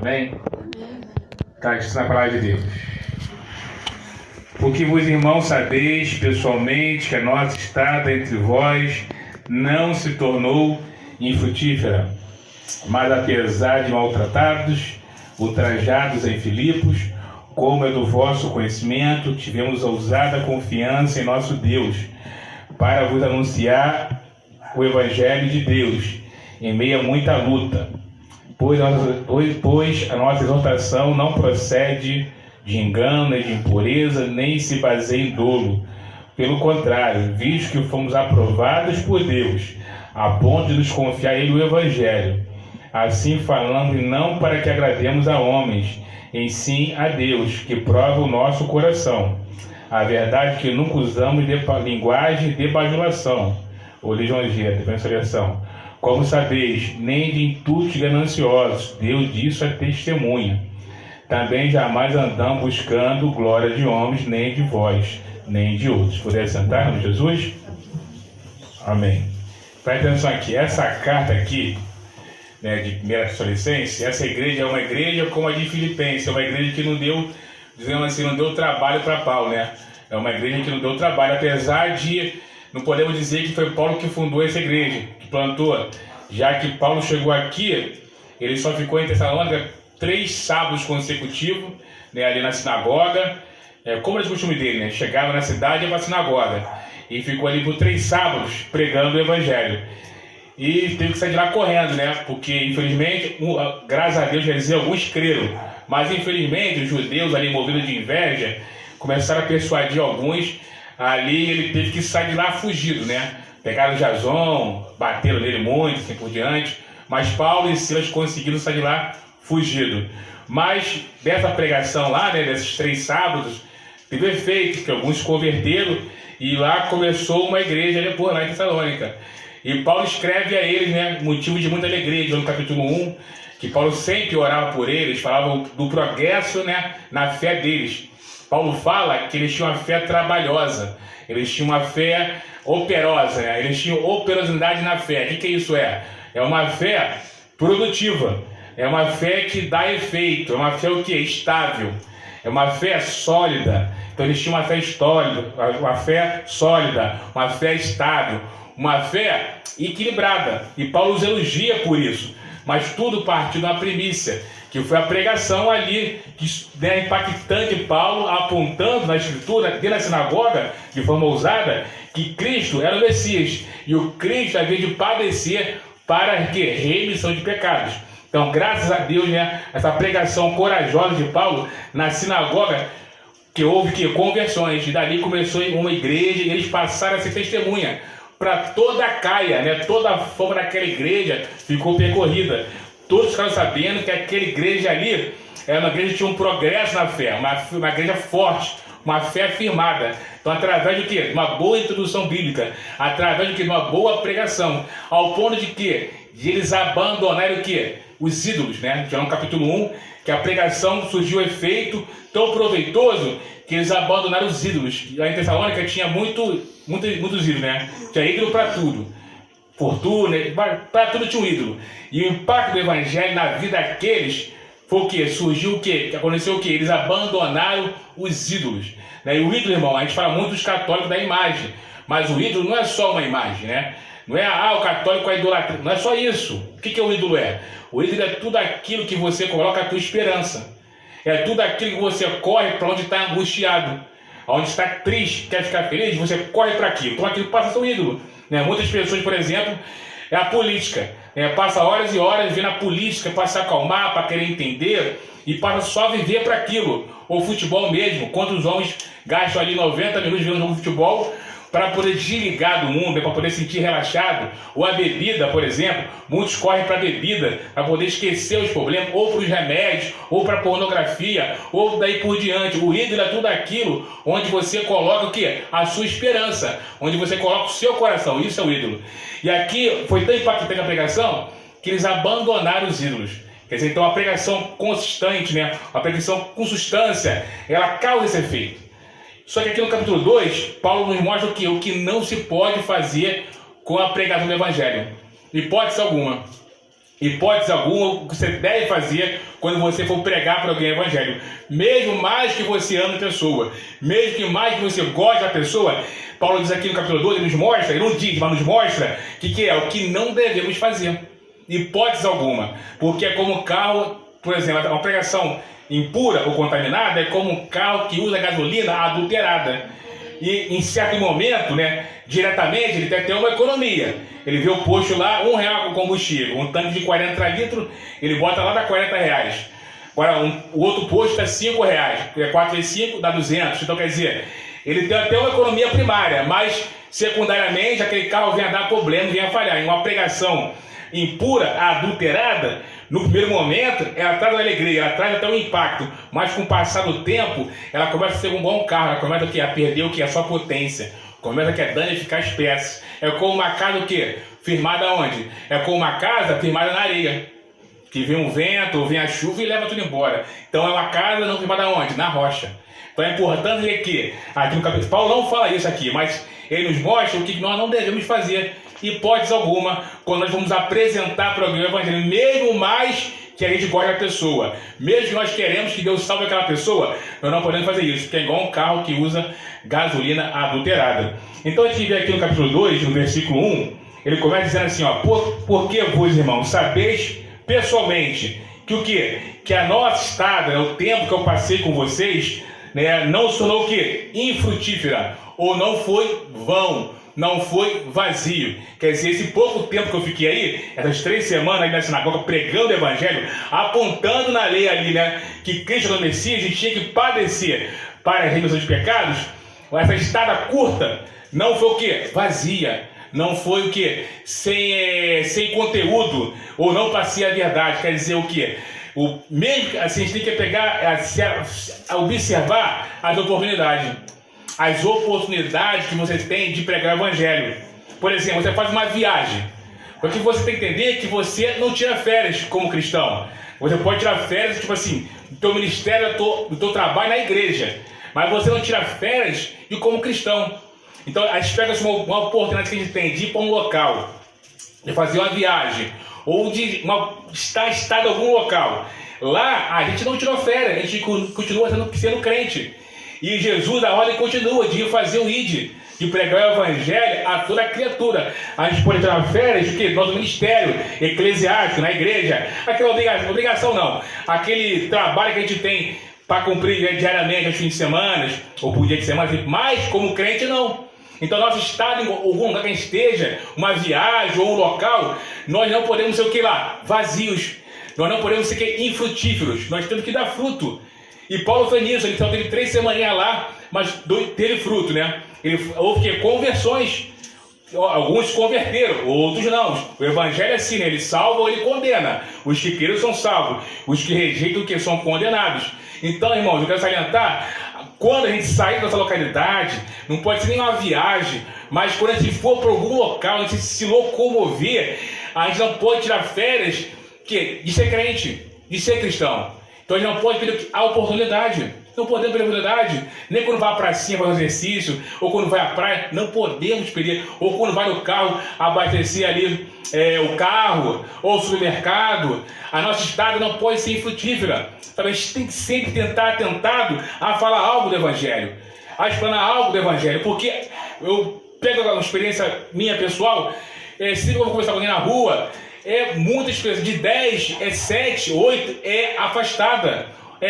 Amém? Está escrito na palavra de Deus. Porque vos, irmãos, sabeis pessoalmente que a nossa estada entre vós não se tornou infrutífera, mas apesar de maltratados, ultrajados em Filipos, como é do vosso conhecimento, tivemos ousada confiança em nosso Deus, para vos anunciar o Evangelho de Deus, em meio a muita luta, pois a nossa exortação não procede de engano, nem de impureza, nem se baseia em dolo. Pelo contrário, visto que fomos aprovados por Deus, a ponto de nos confiar Ele o Evangelho, assim falamos não para que agrademos a homens, em sim a Deus, que prova o nosso coração. A verdade é que nunca usamos linguagem de bajulação, ou lisonjeira, depende da versão. Como sabeis, nem de intuitos gananciosos, Deus disso é testemunha. Também jamais andamos buscando glória de homens, nem de vós, nem de outros. Poder sentar, no Jesus? Amém. Presta atenção aqui, essa carta aqui, né, de 1 Tessalonicenses, essa igreja é uma igreja como a de Filipenses, é uma igreja que não deu, dizendo assim, não deu trabalho para Paulo, né? É uma igreja que não deu trabalho, apesar de, não podemos dizer que foi Paulo que fundou essa igreja, que plantou, já que Paulo chegou aqui, ele só ficou em Tessalônica 3 sábados consecutivos, né, ali na sinagoga, como era de costume dele, né? Chegava na cidade e ia para a sinagoga, e ficou ali por 3 sábados pregando o Evangelho. E teve que sair de lá correndo, né? Porque, infelizmente, graças a Deus, já dizia, alguns creram. Mas, infelizmente, os judeus ali, movidos de inveja, começaram a persuadir alguns. Ali, ele teve que sair de lá fugido, né? Pegaram Jason, bateram nele muito, assim por diante. Mas Paulo e Silas conseguiram sair de lá fugido. Mas, dessa pregação lá, né? Desses 3 sábados, teve efeito, que alguns se converteram. E lá começou uma igreja depois, lá em Tessalônica. E Paulo escreve a eles, né, motivo de muita alegria, no capítulo 1, que Paulo sempre orava por eles, falava do progresso, né, na fé deles. Paulo fala que eles tinham uma fé trabalhosa, eles tinham uma fé operosa, né, eles tinham operosidade na fé. O que isso é? É uma fé produtiva, é uma fé que dá efeito, é uma fé o quê? Estável, é uma fé sólida. Então eles tinham uma fé sólida, uma fé estável, uma fé equilibrada, e Paulo os elogia por isso, mas tudo partiu da primícia, que foi a pregação ali, que é impactante, Paulo apontando na escritura, dentro da sinagoga, de forma ousada, que Cristo era o Messias, e o Cristo havia de padecer para que? Remissão de pecados. Então, graças a Deus, né, essa pregação corajosa de Paulo na sinagoga, que houve conversões, e dali começou uma igreja, e eles passaram a ser testemunha para toda a Caia, né? Toda a fama daquela igreja ficou percorrida. Todos ficaram sabendo que aquela igreja ali era uma igreja que tinha um progresso na fé, uma igreja forte, uma fé afirmada. Então, através de quê? Uma boa introdução bíblica, através de quê? Uma boa pregação, ao ponto de que de eles abandonarem o quê? Os ídolos, né? Já no capítulo 1, que a pregação surgiu efeito tão proveitoso que eles abandonaram os ídolos. Lá em Tessalônica tinha muitos ídolos, né? Tinha ídolo para tudo. Fortuna, para tudo tinha um ídolo. E o impacto do Evangelho na vida daqueles foi o quê? Surgiu o quê? Aconteceu o quê? Eles abandonaram os ídolos. Né? E o ídolo, irmão, a gente fala muito dos católicos da imagem. Mas o ídolo não é só uma imagem, né? Não é, o católico é idolatria. Não é só isso. O que o ídolo é? O ídolo é tudo aquilo que você coloca a tua esperança. É tudo aquilo que você corre para onde está angustiado. Onde está triste, quer ficar feliz, você corre para aquilo. Então aquilo passa a ser um ídolo. Né? Muitas pessoas, por exemplo, é a política. Passa horas e horas vendo a política para se acalmar, para querer entender, e passa só a viver para aquilo. Ou futebol mesmo. Quantos homens gastam ali 90 minutos vendo um jogo de futebol para poder desligar do mundo, para poder sentir relaxado? Ou a bebida, por exemplo, muitos correm para a bebida para poder esquecer os problemas, ou para os remédios, ou para a pornografia, ou daí por diante. O ídolo é tudo aquilo onde você coloca o quê? A sua esperança, onde você coloca o seu coração. Isso é o ídolo. E aqui foi tão impactante a pregação que eles abandonaram os ídolos. Quer dizer, então a pregação consistente, né? A pregação com substância, ela causa esse efeito. Só que aqui no capítulo 2, Paulo nos mostra o que? O que não se pode fazer com a pregação do Evangelho. Hipótese alguma. hipótese alguma, o que você deve fazer quando você for pregar para alguém o evangelho. Mesmo mais que você ame a pessoa, mesmo que mais que você goste da pessoa, Paulo diz aqui no capítulo 12, ele nos mostra, ele não diz, mas nos mostra que é o que não devemos fazer. Hipótese alguma. Porque é como um carro, por exemplo, uma pregação impura ou contaminada é como um carro que usa gasolina adulterada. E em certo momento, né, diretamente, ele tem até uma economia. Ele vê o posto lá, R$1 com combustível. Um tanque de 40 litros, ele bota lá, dá R$40. Agora, o outro posto é R$5. 4 vezes 5 dá 200. Então, quer dizer, ele tem até uma economia primária, mas secundariamente aquele carro vem a dar problema, vem a falhar. Em uma pregação impura, adulterada, no primeiro momento, ela traz alegria, ela traz até um impacto, mas com o passar do tempo, ela começa a ser um bom carro, ela começa a perder o que? A sua potência, começa a danificar as peças. É como uma casa o quê? Firmada onde? É como uma casa firmada na areia, que vem um vento, ou vem a chuva e leva tudo embora. Então é uma casa não firmada onde? Na rocha. Então é importante ver que, aqui no capítulo, Paulo não fala isso aqui, mas ele nos mostra o que nós não devemos fazer, hipótese alguma, quando nós vamos apresentar para alguém o evangelho, mesmo mais que a gente gosta da pessoa, mesmo que nós queremos que Deus salve aquela pessoa, nós não podemos fazer isso, porque é igual um carro que usa gasolina adulterada. Então a gente vê aqui no capítulo 2, no versículo 1, ele começa dizendo assim, ó, porque vos, irmãos, sabeis pessoalmente que o quê? Que a nossa estada, o tempo que eu passei com vocês, né, não se tornou o quê? Infrutífera, ou não foi vão, não foi vazio. Quer dizer, esse pouco tempo que eu fiquei aí, essas 3 semanas aí na sinagoga, pregando o evangelho, apontando na lei ali, né, que Cristo era o Messias e tinha que padecer para a remissão de pecados, essa estada curta não foi o quê? Vazia. Não foi o quê? Sem conteúdo, ou não passei a verdade. Quer dizer o quê? Mesmo assim, a gente tem que pegar, a observar as oportunidades. As oportunidades que você tem de pregar o evangelho. Por exemplo, você faz uma viagem. Porque você tem que entender que você não tira férias como cristão. Você pode tirar férias, tipo assim, do teu ministério, do teu trabalho na igreja. Mas você não tira férias de como cristão. Então, a gente pega uma oportunidade que a gente tem de ir para um local, de fazer uma viagem, ou de estar em algum local. Lá, a gente não tirou férias, a gente continua sendo crente. E Jesus, a ordem continua de fazer o ID, de pregar o evangelho a toda criatura. A gente pode tirar férias do que? Nosso ministério eclesiástico, na igreja. Aquela obrigação não. Aquele trabalho que a gente tem para cumprir diariamente, aos fins de semana, ou por dia de semana, mas como crente não. Então, nosso estado, em algum lugar que a gente esteja, uma viagem ou um local, nós não podemos ser o que lá? Vazios. Nós não podemos ser que infrutíferos. Nós temos que dar fruto. E Paulo foi nisso, ele só teve 3 semaninhas lá, mas teve fruto, né? Houve que? Conversões. Alguns se converteram, outros não. O evangelho é assim, né? Ele salva ou ele condena. Os que queiram são salvos. Os que rejeitam o que? São condenados. Então, irmãos, eu quero salientar, quando a gente sair dessa localidade, não pode ser nem uma viagem, mas quando a gente for para algum local, a gente se locomover, a gente não pode tirar férias de ser crente, de ser cristão. Então a gente não pode perder a oportunidade. Não podemos perder a oportunidade. Nem quando vai à pracinha fazer um exercício, ou quando vai à praia, não podemos perder. Ou quando vai no carro abastecer ali o carro, ou o supermercado. A nossa estada não pode ser infrutífera. A gente tem que sempre tentar tentado a falar algo do Evangelho, a explanar algo do Evangelho. Porque eu pego uma experiência minha pessoal, sempre que eu vou conversar com alguém na rua, muitas pessoas, de 10, 7, 8, afastada,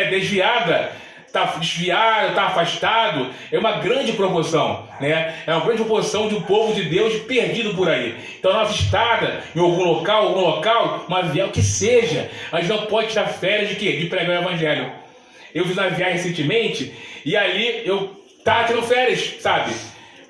desviada, está desviado, está afastado, é uma grande proporção, né? É uma grande proporção de um povo de Deus perdido por aí. Então a nossa estada em algum local, uma viagem, o que seja, a gente não pode tirar férias de quê? De pregar o evangelho. Eu fiz uma viagem recentemente e ali eu estava tirando férias, sabe?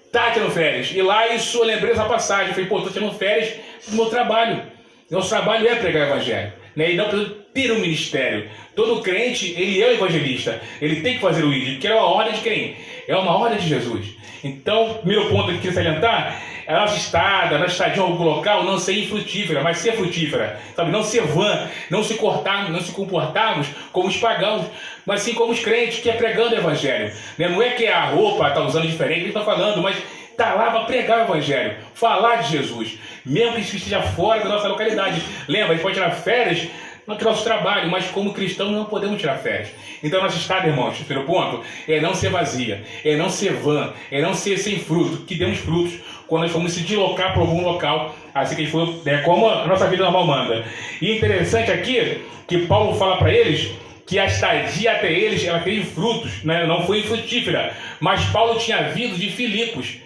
Estava tirando férias. E lá isso eu lembrei dessa passagem. Eu falei, pô, estou tirando férias do meu trabalho. Nosso trabalho é pregar o evangelho, né? E não precisa ter um ministério. Todo crente, ele é um evangelista. Ele tem que fazer o ID, porque é uma ordem de quem? É uma ordem de Jesus. Então, o primeiro ponto que eu queria salientar é a nossa estada, a nossa estadia em algum local não ser infrutífera, mas ser frutífera. Sabe? Não ser vã, não se comportarmos como os pagãos, mas sim como os crentes, que é pregando o evangelho. Né? Não é que a roupa está usando diferente, ele está falando, mas está lá para pregar o evangelho, falar de Jesus. mesmo que esteja fora da nossa localidade. Lembra, a gente pode tirar férias no nosso trabalho, mas como cristão não podemos tirar férias. Então nosso estado, irmãos, primeiro ponto, é não ser vazia, é não ser vã, é não ser sem fruto, que demos frutos quando nós formos se deslocar para algum local, assim que a gente for, como a nossa vida normal manda. E interessante aqui, que Paulo fala para eles, que a estadia até eles, ela teve frutos, né? Não foi frutífera, mas Paulo tinha vindo de Filipos,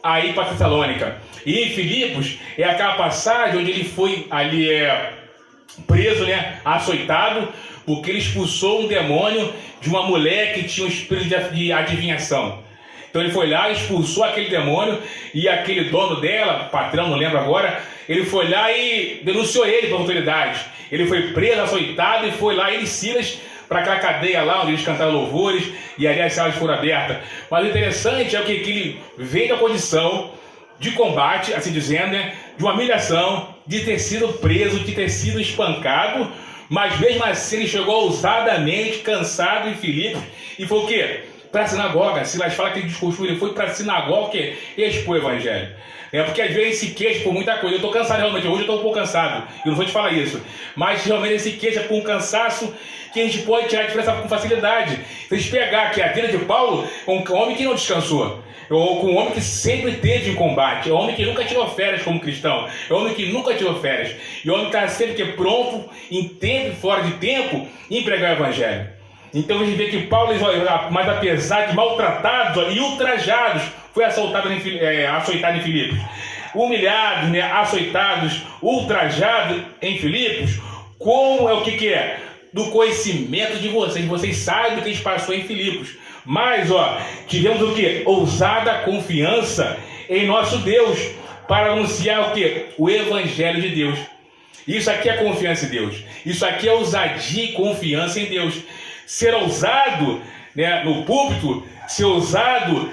aí para Tessalônica. E em Filipos é aquela passagem onde ele foi ali preso, né, açoitado, porque ele expulsou um demônio de uma mulher que tinha um espírito de adivinhação. Então ele foi lá, expulsou aquele demônio, e aquele dono dela, patrão, não lembro agora, ele foi lá e denunciou ele para as autoridades. Ele foi preso, açoitado, e foi lá, ele e Silas, para aquela cadeia lá, onde eles cantaram louvores, e ali as salas foram abertas. Mas o interessante é que ele veio da condição de combate, assim dizendo, né, de uma humilhação, de ter sido preso, de ter sido espancado, mas mesmo assim ele chegou ousadamente, cansado em Filipos, e foi o quê? Para a sinagoga. Silas fala que ele discursou, ele foi para a sinagoga, que expor o evangelho. Porque às vezes se queixa por muita coisa. Eu estou cansado realmente, hoje eu estou um pouco cansado, eu não vou te falar isso, mas realmente ele se queixa por um cansaço que a gente pode tirar a diferença com facilidade. Se a gente pegar aqui a vida de Paulo, um homem que não descansou, ou com um homem que sempre esteve em combate, é um homem que nunca tirou férias como cristão, é um homem que nunca tirou férias, e o homem que está sempre pronto, em tempo e fora de tempo, em pregar o evangelho. Então a gente vê que Paulo, mas apesar de maltratados e ultrajados, foi açoitado em Filipos. Humilhados, né, açoitados, ultrajados em Filipos, como é o que é? Do conhecimento de vocês. Vocês sabem do que a gente passou em Filipos. Mas, tivemos o que? Ousada confiança em nosso Deus, para anunciar o que? O Evangelho de Deus. Isso aqui é confiança em Deus. Isso aqui é ousadia e confiança em Deus. Ser ousado, né, no púlpito, ser ousado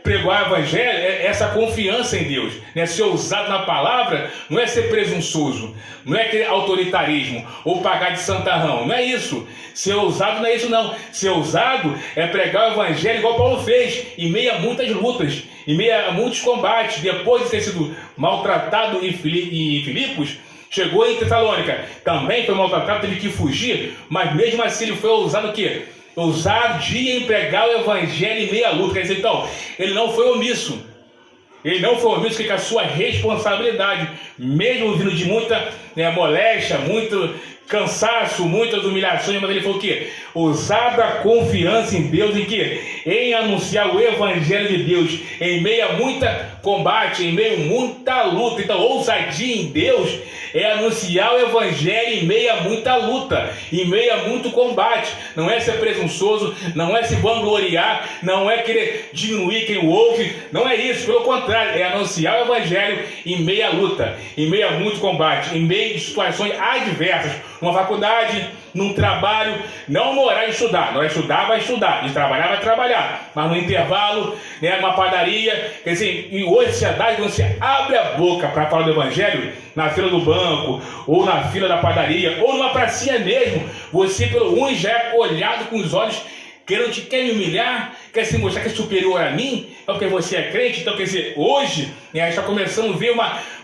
pregar o evangelho, essa confiança em Deus, né? Ser ousado na palavra não é ser presunçoso, não é aquele autoritarismo ou pagar de santarrão, não é isso. Ser ousado não é isso, não. Ser ousado é pregar o evangelho igual Paulo fez, em meio a muitas lutas, em meio a muitos combates. Depois de ter sido maltratado em Filipos, chegou em Tessalônica, também foi maltratado, teve que fugir, mas mesmo assim ele foi ousado o quê? Ousadia em pregar o evangelho em meia luta. Quer dizer, então, ele não foi omisso. Ele não foi omisso, que é a sua responsabilidade, mesmo vindo de muita moléstia, muito cansaço, muitas humilhações, mas ele falou o quê? Ousada confiança em Deus, em quê? Em anunciar o evangelho de Deus, em meio a muita combate, em meio a muita luta. Então, ousadia em Deus é anunciar o evangelho em meio a muita luta, em meio a muito combate. Não é ser presunçoso, não é se vangloriar, não é querer diminuir quem o ouve, não é isso, pelo contrário, é anunciar o evangelho em meio a luta, em meio a muito combate, em meio de situações adversas, numa faculdade, num trabalho, não no horário de estudar. Não é estudar, vai estudar, de trabalhar, vai trabalhar, mas no intervalo, né, numa padaria. Quer dizer, em hoje sociedade, você abre a boca para falar do evangelho na fila do banco, ou na fila da padaria, ou numa pracinha mesmo, você pelo um já é olhado com os olhos, quer me humilhar, quer se mostrar que é superior a mim, é porque você é crente. Então, quer dizer, hoje, a gente está começando a ver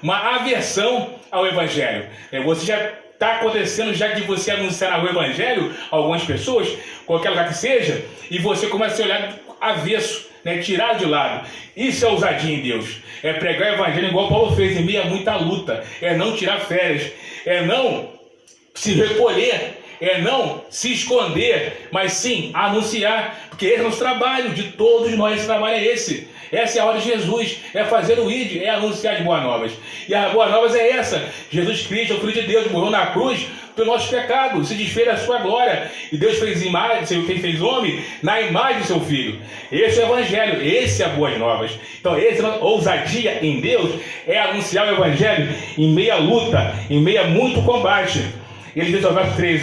uma aversão ao evangelho. Você já está acontecendo já de você anunciar o evangelho a algumas pessoas, qualquer lugar que seja, e você começa a se olhar avesso, né, tirar de lado. Isso é ousadia em Deus. É pregar o evangelho igual Paulo fez, em meio a muita luta. É não tirar férias. É não se recolher. É não se esconder, mas sim anunciar. Porque esse é o nosso trabalho, de todos nós, esse trabalho é esse. Essa é a hora de Jesus, é fazer o ID, é anunciar de boas novas. E a boa novas é essa: Jesus Cristo, o Filho de Deus, morreu na cruz pelo nosso pecado, se desfez a sua glória. E Deus fez homem na imagem do seu Filho. Esse é o Evangelho, esse é a boas novas. Então, ousadia em Deus é anunciar o Evangelho em meia luta, em meia muito combate. Ele diz no verso 3,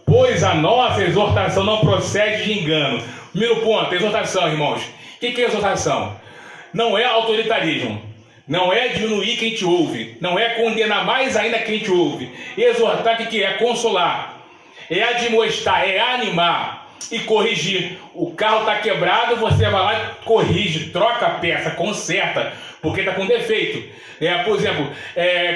pois a nossa exortação não procede de engano. Primeiro ponto, exortação, irmãos. O que é exortação? Não é autoritarismo, não é diminuir quem te ouve, não é condenar mais ainda quem te ouve. Exortar, o que é? Consolar, é admoestar, é animar e corrigir. O carro está quebrado, você vai lá, corrige, troca a peça, conserta. porque está com defeito. Por exemplo,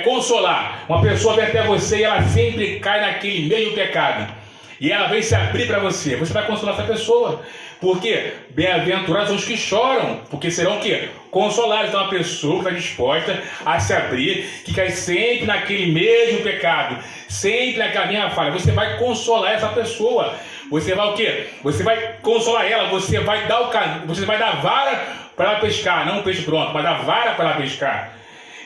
consolar. Uma pessoa vem até você e ela sempre cai naquele mesmo pecado. E ela vem se abrir para você. Você vai consolar essa pessoa. Porque bem-aventurados são os que choram, porque serão o quê? Consolados. Então, uma pessoa que está disposta a se abrir, que cai sempre naquele mesmo pecado, sempre naquela mesma falha. Você vai consolar essa pessoa. Você vai o quê? Você vai consolar ela, você vai dar vara para ela pescar, não um peixe pronto, mas dar vara para ela pescar.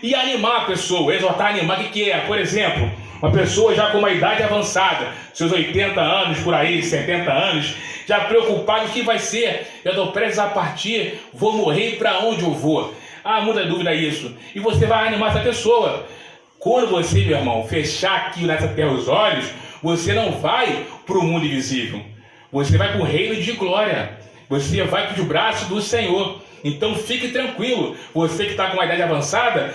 E animar a pessoa, exortar, animar, o que é? Por exemplo, uma pessoa já com uma idade avançada, seus 80 anos, por aí, 70 anos, já preocupado, o que vai ser? Eu estou prestes a partir, vou morrer, para onde eu vou? Muita dúvida isso. E você vai animar essa pessoa. Quando você, meu irmão, fechar aqui nessa terra os olhos, você não vai para o mundo invisível. Você vai para o reino de glória. Você vai para o braço do Senhor. Então fique tranquilo. Você que está com uma idade avançada,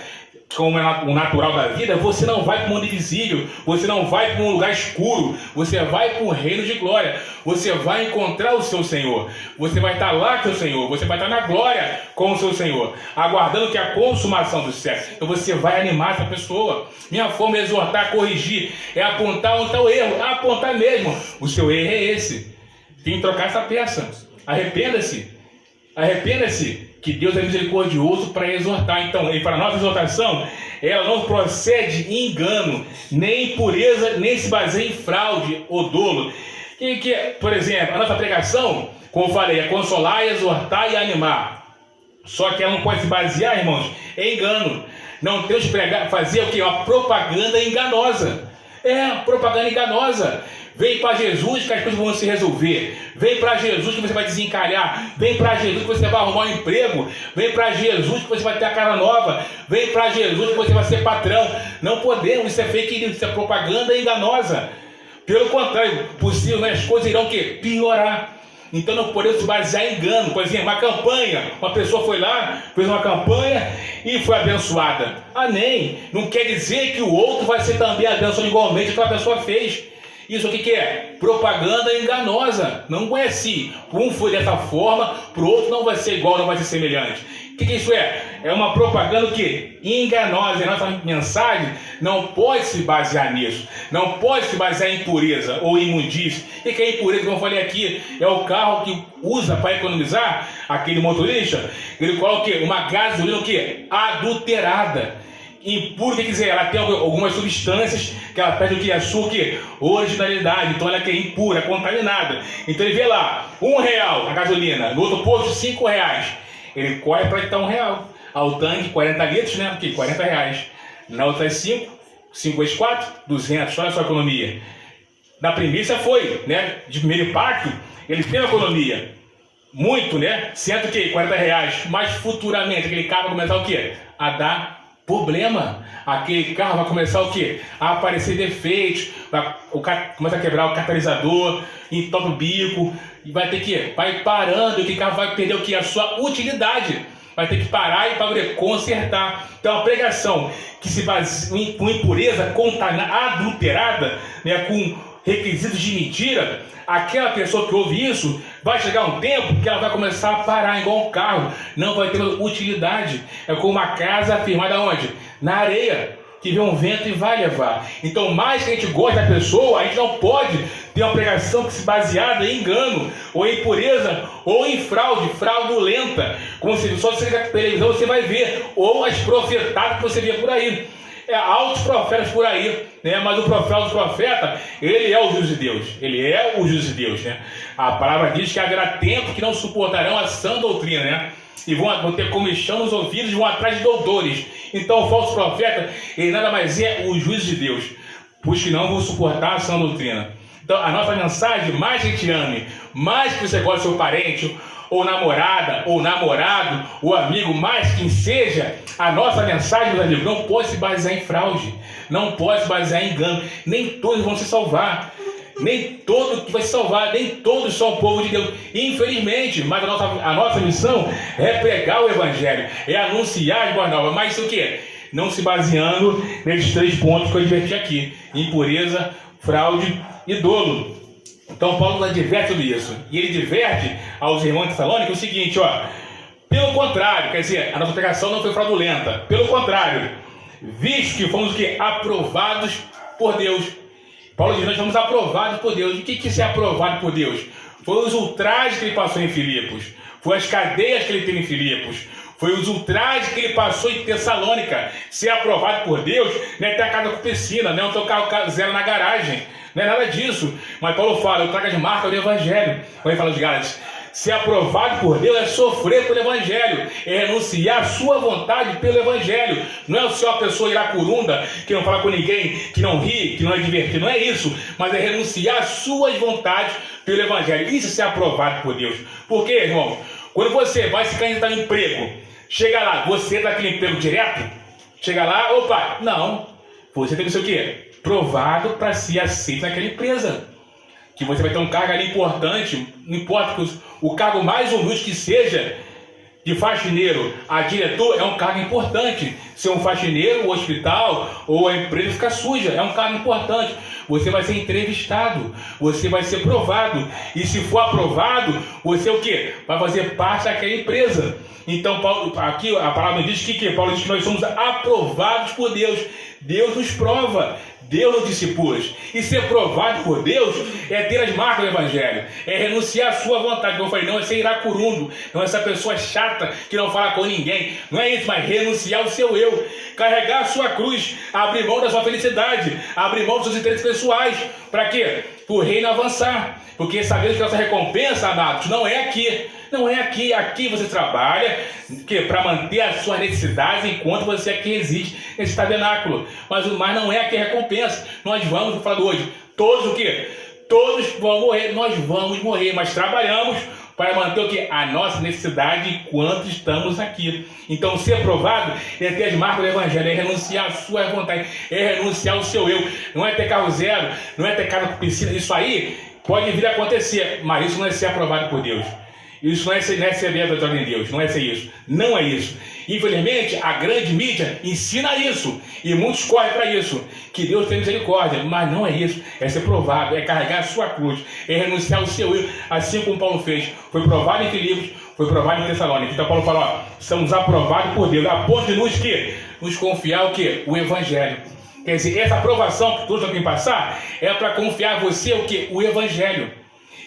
como é o natural da vida, você não vai para o mundo invisível, você não vai para um lugar escuro, você vai para o reino de glória, você vai encontrar o seu Senhor, você vai estar lá com o Senhor, você vai estar na glória com o seu Senhor, aguardando que a consumação do céu. Então você vai animar essa pessoa. Minha forma é exortar, corrigir, é apontar onde está o erro, apontar mesmo, o seu erro é esse, tem que trocar essa peça, arrependa-se, que Deus é misericordioso para exortar. Então, e para a nossa exortação, ela não procede em engano, nem em impureza, nem se baseia em fraude ou dolo. Por exemplo, a nossa pregação, como eu falei, é consolar, exortar e animar. Só que ela não pode se basear, irmãos, em engano. Não temos que fazer o quê? Uma propaganda enganosa. Propaganda enganosa. Vem para Jesus que as coisas vão se resolver. Vem para Jesus que você vai desencalhar. Vem para Jesus que você vai arrumar um emprego. Vem para Jesus que você vai ter a cara nova. Vem para Jesus que você vai ser patrão. Não podemos, isso é fake news, isso é propaganda enganosa. Pelo contrário, possivelmente as coisas irão o quê? Piorar. Então não podemos se basear em engano. Por exemplo, uma campanha. Uma pessoa foi lá, fez uma campanha e foi abençoada. Amém. Não quer dizer que o outro vai ser também abençoado igualmente que a pessoa fez. Isso aqui que é? Propaganda enganosa. Não é assim. Um foi dessa forma, para o outro não vai ser igual, não vai ser semelhante. O que isso é? É uma propaganda que enganosa. E a nossa mensagem não pode se basear nisso. Não pode se basear em impureza ou imundície. O que é impureza? Como eu falei aqui, é o carro que usa para economizar, aquele motorista, ele coloca o quê? Uma gasolina o quê? Adulterada. Impuro, quer dizer, ela tem algumas substâncias que ela perde o que? A sua originalidade. Então ela é impura, contaminada. Então ele vê lá, R$1 a gasolina, no outro posto R$5. Ele corre para estar R$1. Ao tanque, 40 litros, né? Porque R$40. Na outra 5 vezes 4, 200. Olha só a economia. Na premissa foi, né? De primeiro impacto, ele tem uma economia. Muito, né? R$140. Mas futuramente aquele carro vai começar o quê? A dar problema. Aquele carro vai começar o quê? A aparecer defeitos, começa a quebrar o catalisador, entope o bico, e vai ter que vai parando, e aquele carro vai perder o quê? A sua utilidade. Vai ter que parar e para consertar. Então a pregação que se baseia com impureza, adulterada, né, com requisitos de mentira, aquela pessoa que ouve isso, vai chegar um tempo que ela vai começar a parar igual um carro, não vai ter utilidade. É como uma casa firmada onde? Na areia, que vê um vento e vai levar. Então, mais que a gente goste da pessoa, a gente não pode ter uma pregação que se baseada em engano, ou em impureza, ou em fraude, fraudulenta. Como se só você ligar na televisão você vai ver, ou as profetadas que você vê por aí. Altos profetas por aí, né? Mas o profeta, ele é o juiz de Deus. Ele é o juiz de Deus, né? A palavra diz que haverá tempo que não suportarão a sã doutrina, né? E vão ter comichão nos ouvidos e vão atrás de doutores. Então o falso profeta, ele nada mais é o juiz de Deus, pois que não vão suportar a sã doutrina. Então a nossa mensagem, mais que te ame, mais que você goste do seu parente, ou namorada, ou namorado, ou amigo, mais quem seja, a nossa mensagem, meus amigos, não pode se basear em fraude, não pode se basear em engano. Nem todos vão se salvar, nem todo que vai se salvar, nem todos são o povo de Deus, infelizmente. Mas a nossa missão é pregar o Evangelho, é anunciar as boas novas. Mas isso o quê? Não se baseando nesses 3 pontos que eu adverti aqui: impureza, fraude e dolo. Então Paulo adverte sobre isso. E ele diverte aos irmãos de Tessalônica o seguinte, Pelo contrário, quer dizer, a nossa pregação não foi fraudulenta. Pelo contrário, visto que fomos o quê? Aprovados por Deus. Paulo diz, nós fomos aprovados por Deus. O que é ser aprovado por Deus? Foi os ultrajes que ele passou em Filipos. Foi as cadeias que ele teve em Filipos. Foi os ultrajes que ele passou em Tessalônica. Ser aprovado por Deus não é ter a casa com piscina, não é ter o carro zero na garagem. Não é nada disso. Mas Paulo fala, eu trago as marcas do Evangelho. Quando ele fala de Gálatas, ser aprovado por Deus é sofrer pelo Evangelho, é renunciar a sua vontade pelo Evangelho. Não é ser uma pessoa iracurunda, que não fala com ninguém, que não ri, que não é divertido. Não é isso. Mas é renunciar às suas vontades pelo Evangelho. Isso é ser aprovado por Deus. Por quê, irmão? Quando você vai se candidatar no emprego, chega lá, você dá aquele emprego direto? Chega lá, opa, não. Você tem que ser o quê? Provado para ser aceito naquela empresa. Que você vai ter um cargo ali importante, não importa que o cargo mais humilde que seja, de faxineiro a diretor, é um cargo importante. Ser um faxineiro, o hospital ou a empresa fica suja, é um cargo importante. Você vai ser entrevistado, você vai ser provado. E se for aprovado, você o quê? Vai fazer parte daquela empresa. Então, Paulo, aqui a palavra diz que Paulo diz que nós somos aprovados por Deus. Deus nos prova, Deus nos discipula. E ser provado por Deus é ter as marcas do Evangelho, é renunciar à sua vontade. Como eu falei, não é ser iracurundo, não é essa pessoa chata que não fala com ninguém. Não é isso, mas renunciar ao seu eu, carregar a sua cruz, abrir mão da sua felicidade, abrir mão dos seus interesses pessoais. Para quê? Para o reino avançar. Porque sabemos que nossa recompensa, amados, não é aqui. Não é aqui. Aqui você trabalha para manter as suas necessidades enquanto você aqui existe nesse tabernáculo. Mas não é aqui a recompensa. Nós vamos, falando hoje, todos o quê? Todos vão morrer. Nós vamos morrer, mas trabalhamos para manter o quê? A nossa necessidade enquanto estamos aqui. Então, ser provado é ter as marcas do Evangelho, é renunciar à sua vontade, é renunciar ao seu eu. Não é ter carro zero, não é ter casa com piscina. Isso aí pode vir a acontecer, mas isso não é ser aprovado por Deus. Isso não é ser verdadeiro em Deus, não é ser isso. Não é isso. Infelizmente, a grande mídia ensina isso. E muitos correm para isso. Que Deus tem misericórdia. Mas não é isso. É ser provado, é carregar a sua cruz, é renunciar ao seu eu, assim como Paulo fez. Foi provado em Filipos, foi provado em Tessalônica. Então Paulo fala, ó, somos aprovados por Deus, a ponto de nos confiar o quê? O Evangelho. Quer dizer, essa aprovação que todos têm que passar é para confiar você o quê? O Evangelho.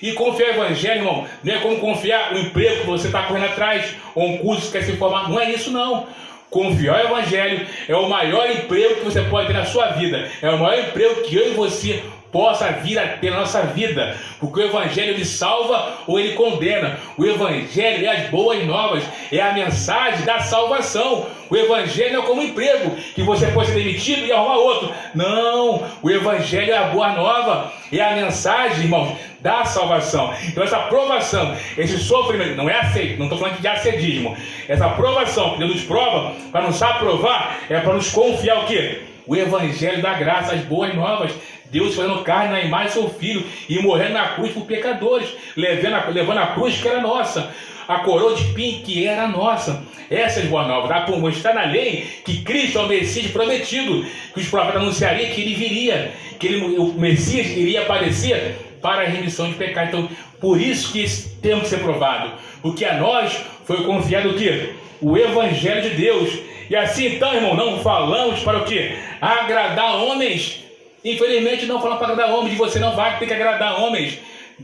E confiar no Evangelho, irmão, não é como confiar no emprego que você está correndo atrás, ou um curso que quer se formar. Não é isso, não. Confiar no Evangelho é o maior emprego que você pode ter na sua vida. É o maior emprego que eu e você possa vir a ter na nossa vida. Porque o Evangelho ele salva ou ele condena. O Evangelho é as boas novas, é a mensagem da salvação. O Evangelho não é como um emprego, que você pode ser demitido e arrumar outro. Não, o Evangelho é a boa nova, é a mensagem, irmãos, da salvação. Então essa aprovação, esse sofrimento, não é aceito, não estou falando de ascedismo. Essa aprovação que Deus nos prova, para nos aprovar, é para nos confiar o quê? O Evangelho da graça, as boas novas. Deus fazendo carne na imagem do seu Filho e morrendo na cruz por pecadores, levando a cruz que era nossa, a coroa de espinho que era nossa. Essas boas novas, está na lei que Cristo é o Messias prometido, que os profetas anunciariam que ele viria, que o Messias iria aparecer para a remissão de pecado. Então, por isso que temos que ser provado, porque a nós foi confiado o quê? O Evangelho de Deus. E assim, então, irmão, não falamos para o quê? Agradar homens. Infelizmente, não falamos para agradar homens, e você não vai ter que agradar homens.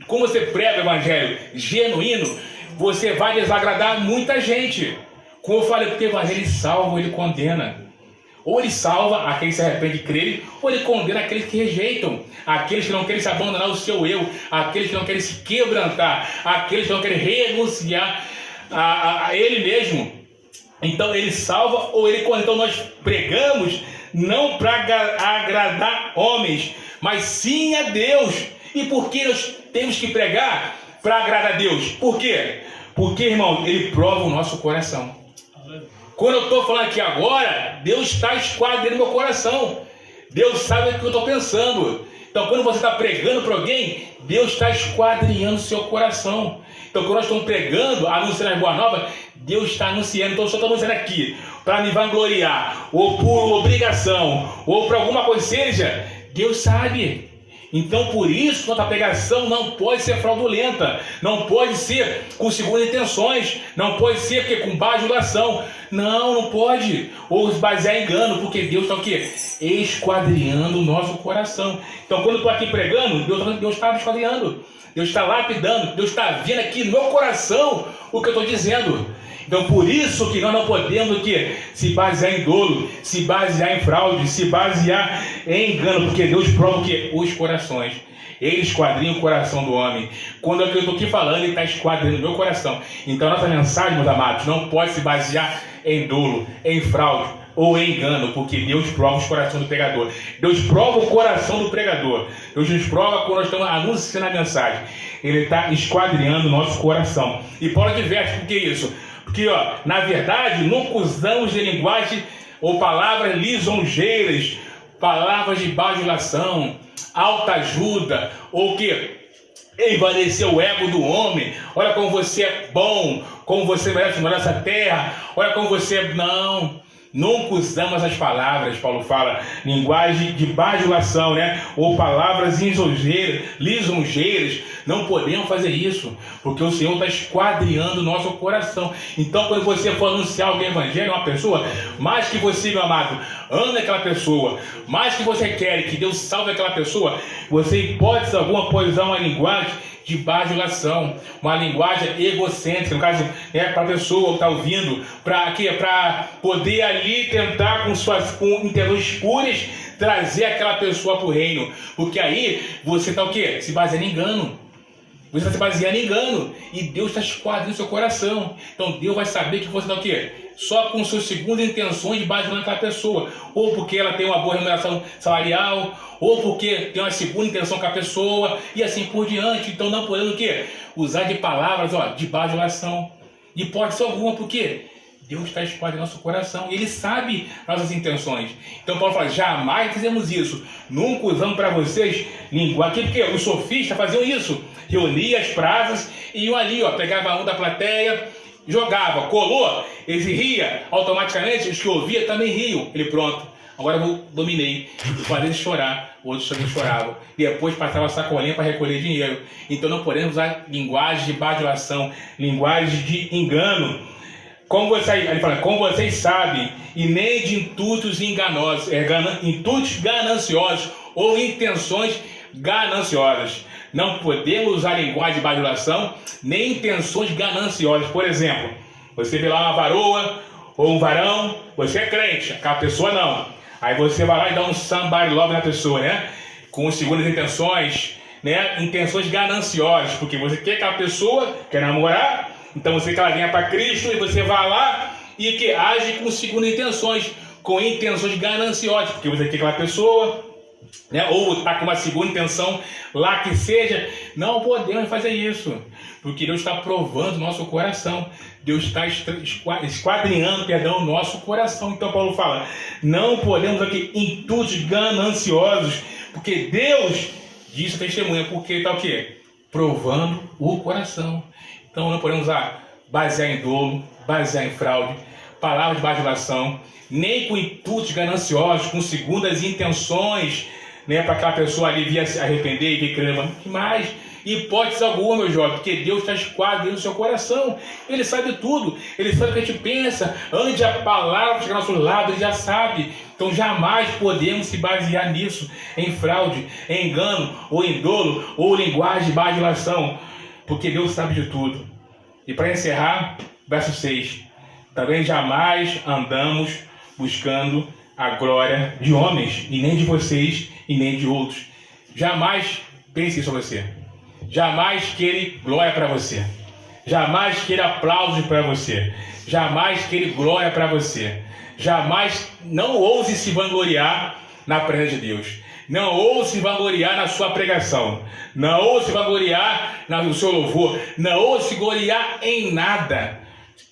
Como você prega o Evangelho genuíno, você vai desagradar muita gente. Como eu falei, porque o Evangelho ele salva ou ele condena. Ou ele salva aqueles que se arrependem de crer, ou ele condena aqueles que rejeitam, aqueles que não querem se abandonar o seu eu, aqueles que não querem se quebrantar, aqueles que não querem renunciar a ele mesmo. Então ele salva ou ele condena. Então nós pregamos não para agradar homens, mas sim a Deus. E por que nós temos que pregar para agradar a Deus? Por quê? Porque, irmão, ele prova o nosso coração. Quando eu estou falando aqui agora, Deus está esquadrinhando meu coração. Deus sabe o que eu estou pensando. Então, quando você está pregando para alguém, Deus está esquadrinhando o seu coração. Então, quando nós estamos pregando, anunciando as boas novas, Deus está anunciando. Então, eu só estou anunciando aqui para me vangloriar, ou por obrigação, ou para alguma coisa seja, Deus sabe. Então, por isso, nossa pregação não pode ser fraudulenta, não pode ser com segundas intenções, não pode ser porque, com bajulação. Não pode. Ou se basear em engano, porque Deus está o quê? Esquadrinhando o nosso coração. Então, quando eu estou aqui pregando, Deus está me esquadrinhando. Deus está lapidando, Deus está vendo aqui no meu coração o que eu estou dizendo. Então, por isso que nós não podemos se basear em dolo, se basear em fraude, se basear em engano, porque Deus prova os corações. Ele esquadrinha o coração do homem. Quando eu estou aqui falando, Ele está esquadrinhando o meu coração. Então, a nossa mensagem, meus amados, não pode se basear em dolo, em fraude ou em engano, porque Deus prova os corações do pregador. Deus prova o coração do pregador. Deus nos prova quando nós estamos anunciando a mensagem. Ele está esquadrinhando o nosso coração. E Paulo adverte, por que isso? Porque, na verdade, nunca usamos de linguagem ou palavras lisonjeiras, palavras de bajulação, alta ajuda, ou que envanecer o ego do homem. Olha como você é bom, como você merece morar nessa terra, olha como você é... Nunca usamos as palavras, Paulo fala, linguagem de bajulação, né? Ou palavras lisonjeiras. Não podemos fazer isso, porque o Senhor está esquadrinhando o nosso coração. Então, quando você for anunciar alguém evangelho, uma pessoa, mais que você, meu amado, ame aquela pessoa, mais que você quer que Deus salve aquela pessoa, você, em hipótese alguma, pode usar uma linguagem de bajulação, uma linguagem egocêntrica, no caso, para a pessoa que está ouvindo, para poder ali tentar com intenções puras trazer aquela pessoa para o reino, porque aí você está o quê? Se baseando em engano. Você está se baseando em engano e Deus está esquadrinhando no seu coração. Então Deus vai saber que você está o quê? Só com suas segundas intenções de basear naquela pessoa, ou porque ela tem uma boa remuneração salarial, ou porque tem uma segunda intenção com a pessoa, e assim por diante. Então não podemos o quê? Usar de palavras de bajulação, de hipótese alguma, porque Deus está esquadrinhando nosso coração, Ele sabe nossas intenções. Então Paulo fala, jamais fizemos isso, nunca usamos para vocês linguagem, porque os sofistas faziam isso, reuniam as praças, e iam ali, pegava um da plateia, jogava, colou, ele ria, automaticamente os que ouviam também riam. Ele, pronto, agora eu dominei. Fazia ele chorar, outros também choravam. Depois passava a sacolinha para recolher dinheiro. Então não podemos usar linguagem de bajulação, linguagem de engano. Ele fala, como vocês sabem, e nem de intuitos enganosos, intuitos gananciosos ou intenções gananciosas. Não podemos usar linguagem de bajulação, nem intenções gananciosas. Por exemplo, você vê lá uma varoa ou um varão, você é crente, aquela pessoa não. Aí você vai lá e dá um somebody love na pessoa, né? Com segundas intenções, né? Intenções gananciosas, porque você quer que aquela pessoa quer namorar, então você quer que ela venha para Cristo e você vai lá e que age com segundas intenções, com intenções gananciosas, porque você quer que aquela pessoa... né? Ou está com uma segunda intenção lá que seja. Não podemos fazer isso, porque Deus está provando o nosso coração, Deus está esquadrinhando o nosso coração. Então Paulo fala, não podemos aqui intuitos gananciosos, porque Deus diz testemunha, porque está o quê? Provando o coração. Então não podemos basear em dolo, basear em fraude, palavras de bajulação, nem com intuitos gananciosos, com segundas intenções, né, para aquela pessoa ali vir se arrepender e vir crer mais. Hipótese alguma, meu jovem, porque Deus está esquadrinhando no seu coração. Ele sabe tudo, Ele sabe o que a gente pensa. Antes a palavra chegar ao nosso lado, Ele já sabe. Então jamais podemos se basear nisso, em fraude, em engano, ou em dolo, ou linguagem de bajulação, porque Deus sabe de tudo. E para encerrar, verso 6. Também jamais andamos buscando a glória de homens, e nem de vocês, e nem de outros. Jamais pense isso a você. Jamais queira glória para você. Jamais queira aplausos para você. Jamais queira glória para você. Jamais, não ouse se vangloriar na presença de Deus. Não ouse se vangloriar na sua pregação. Não ouse se vangloriar no seu louvor. Não ouse se gloriar em nada.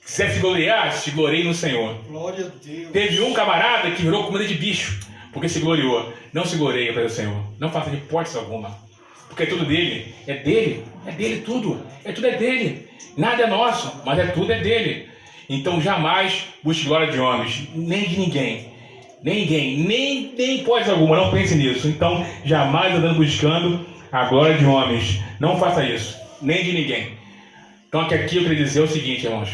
Se quiser se gloriar, se glorie no Senhor. Glória a Deus. Teve um camarada que virou comida de bicho, porque se gloriou. Não se glorie para o Senhor. Não faça de hipótese alguma. Porque é tudo dele. É dele. É dele tudo. Tudo é dele. Nada é nosso, mas tudo é dele. Então jamais busque glória de homens, nem de ninguém. Ninguém, nem hipótese alguma, não pense nisso. Então, jamais andando buscando a glória de homens. Não faça isso, nem de ninguém. Então, aqui eu queria dizer o seguinte, irmãos.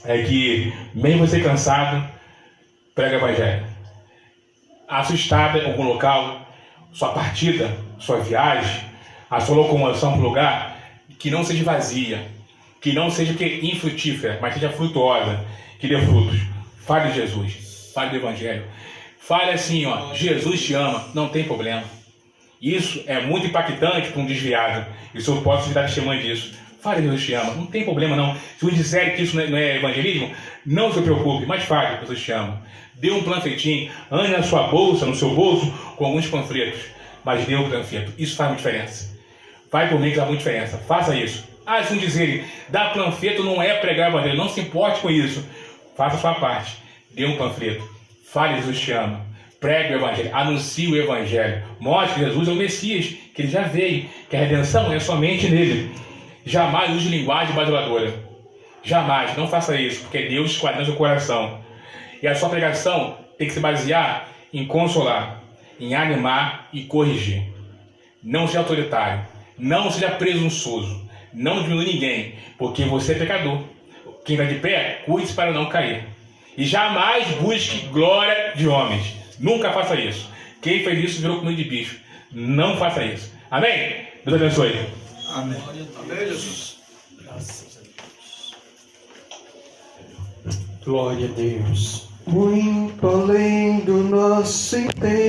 É que, mesmo você cansado, prega o evangelho. Assustado em algum local, sua partida, sua viagem, a sua locomoção para o lugar, que não seja vazia, que não seja infrutífera, mas seja frutuosa, que dê frutos. Fale de Jesus, fale do evangelho. Fale assim, ó, Jesus te ama, não tem problema. Isso é muito impactante para um desviado. Isso eu posso te dar testemunho disso. Fale, Jesus te ama, não tem problema não. Se os disserem que isso não é evangelismo, não se preocupe, mas fale, Jesus te ama. Dê um panfletinho, ande na sua bolsa, no seu bolso, com alguns panfletos, mas dê um panfleto. Isso faz muita diferença. Vai por mim que faz muita diferença. Faça isso. Se não dizerem, dar panfleto não é pregar o evangelho, não se importe com isso. Faça a sua parte. Dê um panfleto. Fale, Jesus te ama. Pregue o evangelho. Anuncie o evangelho. Mostre que Jesus é o Messias, que ele já veio, que a redenção é somente nele. Jamais use linguagem bajuladora. Jamais. Não faça isso, porque Deus esquadrinha seu coração. E a sua pregação tem que se basear em consolar, em animar e corrigir. Não seja autoritário. Não seja presunçoso. Não diminua ninguém, porque você é pecador. Quem está de pé, cuide-se para não cair. E jamais busque glória de homens. Nunca faça isso. Quem fez isso virou comida de bicho. Não faça isso. Amém? Deus abençoe. Amém. Amém, Jesus. Graças a Deus. Glória a Deus. Muito além do nosso entendimento.